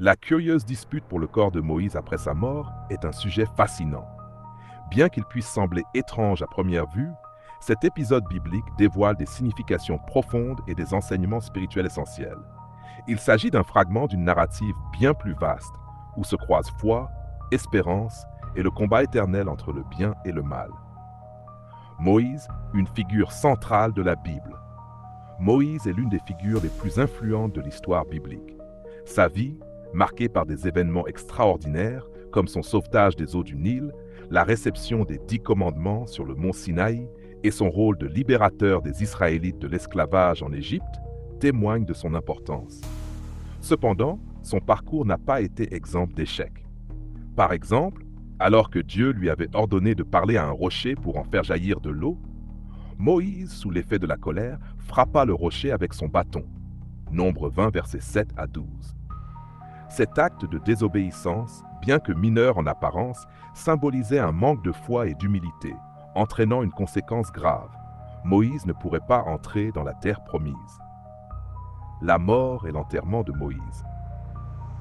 La curieuse dispute pour le corps de Moïse après sa mort est un sujet fascinant. Bien qu'il puisse sembler étrange à première vue, cet épisode biblique dévoile des significations profondes et des enseignements spirituels essentiels. Il s'agit d'un fragment d'une narrative bien plus vaste, où se croisent foi, espérance et le combat éternel entre le bien et le mal. Moïse, une figure centrale de la Bible. Moïse est l'une des figures les plus influentes de l'histoire biblique. Sa vie, marquée par des événements extraordinaires, comme son sauvetage des eaux du Nil, la réception des 10 commandements sur le mont Sinaï et son rôle de libérateur des Israélites de l'esclavage en Égypte, témoignent de son importance. Cependant, son parcours n'a pas été exempt d'échecs. Par exemple, alors que Dieu lui avait ordonné de parler à un rocher pour en faire jaillir de l'eau, Moïse, sous l'effet de la colère, frappa le rocher avec son bâton. Nombre 20, versets 7 à 12. Cet acte de désobéissance, bien que mineur en apparence, symbolisait un manque de foi et d'humilité, entraînant une conséquence grave. Moïse ne pourrait pas entrer dans la terre promise. La mort et l'enterrement de Moïse.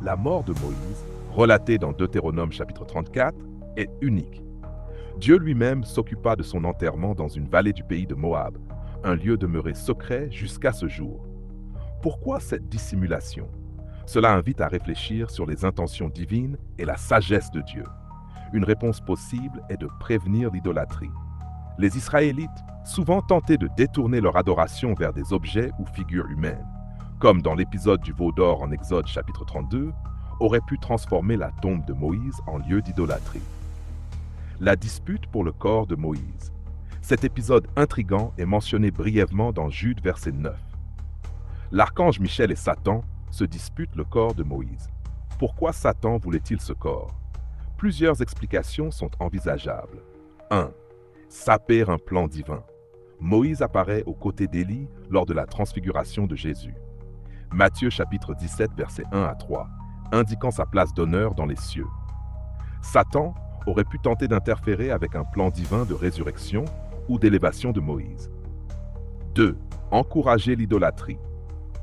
La mort de Moïse, relatée dans Deutéronome chapitre 34, est unique. Dieu lui-même s'occupa de son enterrement dans une vallée du pays de Moab, un lieu demeuré secret jusqu'à ce jour. Pourquoi cette dissimulation ? Cela invite à réfléchir sur les intentions divines et la sagesse de Dieu. Une réponse possible est de prévenir l'idolâtrie. Les Israélites, souvent tentés de détourner leur adoration vers des objets ou figures humaines, comme dans l'épisode du veau d'or en Exode chapitre 32, auraient pu transformer la tombe de Moïse en lieu d'idolâtrie. La dispute pour le corps de Moïse. Cet épisode intrigant est mentionné brièvement dans Jude verset 9. L'archange Michel et Satan se disputent le corps de Moïse. Pourquoi Satan voulait-il ce corps ? Plusieurs explications sont envisageables. 1. Saper un plan divin. Moïse apparaît aux côtés d'Élie lors de la transfiguration de Jésus. Matthieu chapitre 17, versets 1 à 3, indiquant sa place d'honneur dans les cieux. Satan aurait pu tenter d'interférer avec un plan divin de résurrection ou d'élévation de Moïse. 2. Encourager l'idolâtrie.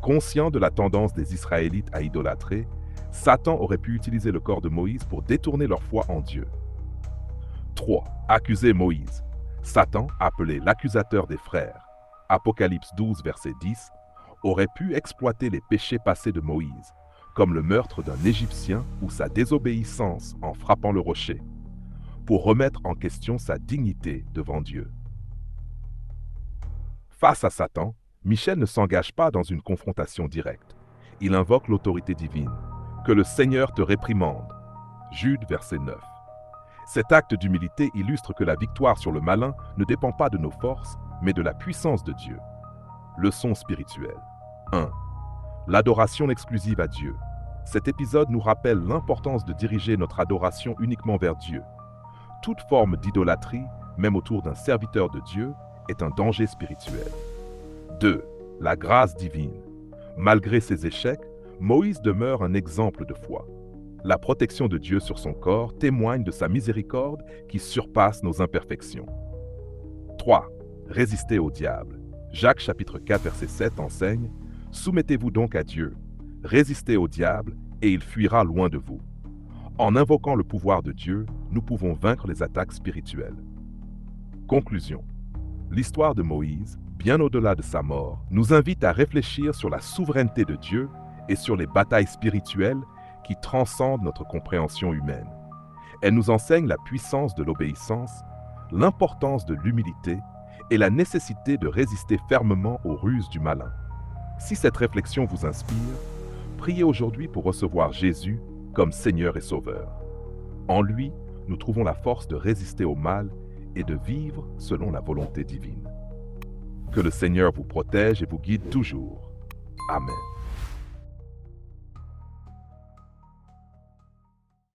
Conscient de la tendance des Israélites à idolâtrer, Satan aurait pu utiliser le corps de Moïse pour détourner leur foi en Dieu. 3. Accuser Moïse. Satan, appelé l'accusateur des frères, Apocalypse 12, verset 10, aurait pu exploiter les péchés passés de Moïse, comme le meurtre d'un Égyptien ou sa désobéissance en frappant le rocher, pour remettre en question sa dignité devant Dieu. Face à Satan, Michel ne s'engage pas dans une confrontation directe. Il invoque l'autorité divine. Que le Seigneur te réprimande. Jude, verset 9. Cet acte d'humilité illustre que la victoire sur le malin ne dépend pas de nos forces, mais de la puissance de Dieu. Leçon spirituelle. 1. L'adoration exclusive à Dieu. Cet épisode nous rappelle l'importance de diriger notre adoration uniquement vers Dieu. Toute forme d'idolâtrie, même autour d'un serviteur de Dieu, est un danger spirituel. 2. La grâce divine. Malgré ses échecs, Moïse demeure un exemple de foi. La protection de Dieu sur son corps témoigne de sa miséricorde qui surpasse nos imperfections. 3. Résister au diable. Jacques chapitre 4 verset 7 enseigne « Soumettez-vous donc à Dieu, résistez au diable et il fuira loin de vous. » En invoquant le pouvoir de Dieu, nous pouvons vaincre les attaques spirituelles. Conclusion. L'histoire de Moïse, bien au-delà de sa mort, nous invite à réfléchir sur la souveraineté de Dieu et sur les batailles spirituelles qui transcendent notre compréhension humaine. Elle nous enseigne la puissance de l'obéissance, l'importance de l'humilité et la nécessité de résister fermement aux ruses du malin. Si cette réflexion vous inspire, priez aujourd'hui pour recevoir Jésus comme Seigneur et Sauveur. En lui, nous trouvons la force de résister au mal et de vivre selon la volonté divine. Que le Seigneur vous protège et vous guide toujours. Amen.